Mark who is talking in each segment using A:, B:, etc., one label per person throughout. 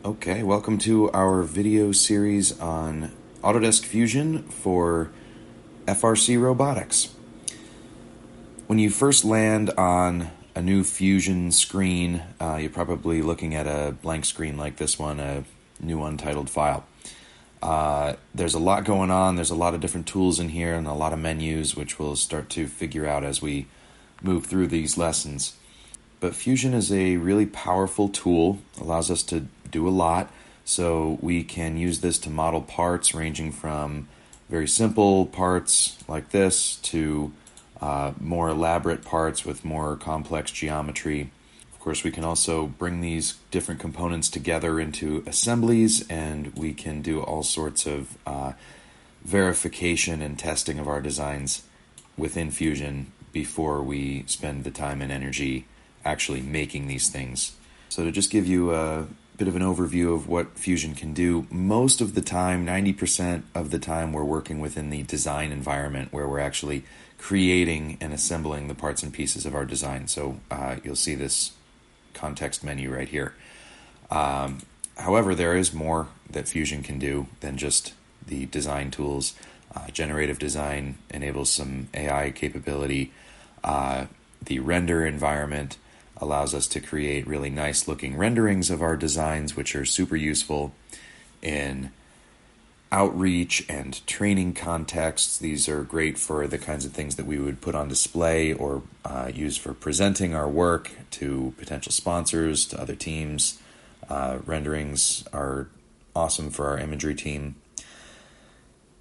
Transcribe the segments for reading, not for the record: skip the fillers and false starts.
A: Okay, welcome to our video series on Autodesk Fusion for FRC robotics. When you first land on a new Fusion screen, you're probably looking at a blank screen like this one, a new untitled file. There's a lot going on, there's a lot of different tools in here and a lot of menus, which we'll start to figure out as we move through these lessons. But Fusion is a really powerful tool, allows us to do a lot. So we can use this to model parts ranging from very simple parts like this to more elaborate parts with more complex geometry. Of course, we can also bring these different components together into assemblies, and we can do all sorts of verification and testing of our designs within Fusion before we spend the time and energy actually making these things. So to just give you a bit of an overview of what Fusion can do, most of the time, 90% of the time, we're working within the design environment where we're actually creating and assembling the parts and pieces of our design. So you'll see this context menu right here. However, there is more that Fusion can do than just the design tools. Generative design enables some AI capability. The render environment allows us to create really nice looking renderings of our designs, which are super useful in outreach and training contexts. These are great for the kinds of things that we would put on display or use for presenting our work to potential sponsors, to other teams. Renderings are awesome for our imagery team.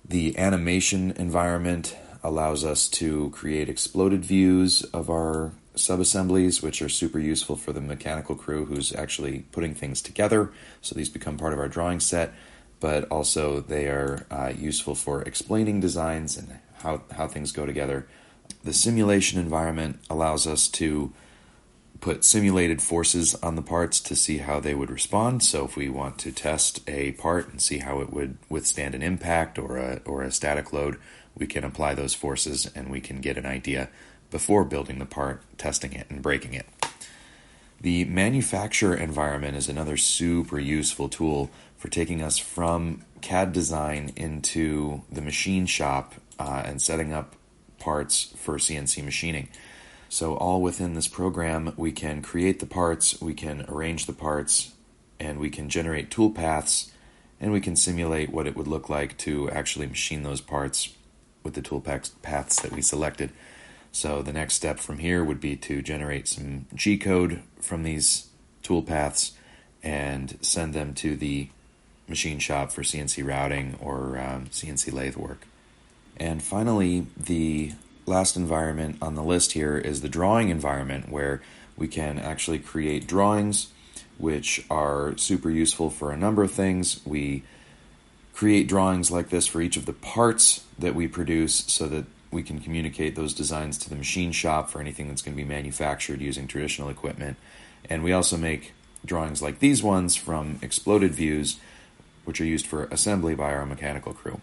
A: The animation environment allows us to create exploded views of our subassemblies, which are super useful for the mechanical crew who's actually putting things together. So these become part of our drawing set, but also they are useful for explaining designs and how things go together. The simulation environment allows us to put simulated forces on the parts to see how they would respond. So if we want to test a part and see how it would withstand an impact or a static load, we can apply those forces and we can get an idea before building the part, testing it, and breaking it. The manufacturer environment is another super useful tool for taking us from CAD design into the machine shop and setting up parts for CNC machining. So all within this program, we can create the parts, we can arrange the parts, and we can generate tool paths, and we can simulate what it would look like to actually machine those parts with the tool paths that we selected. So the next step from here would be to generate some G-code from these tool paths and send them to the machine shop for CNC routing or CNC lathe work. And finally, the last environment on the list here is the drawing environment, where we can actually create drawings which are super useful for a number of things. We create drawings like this for each of the parts that we produce so that we can communicate those designs to the machine shop for anything that's going to be manufactured using traditional equipment. And we also make drawings like these ones from exploded views, which are used for assembly by our mechanical crew.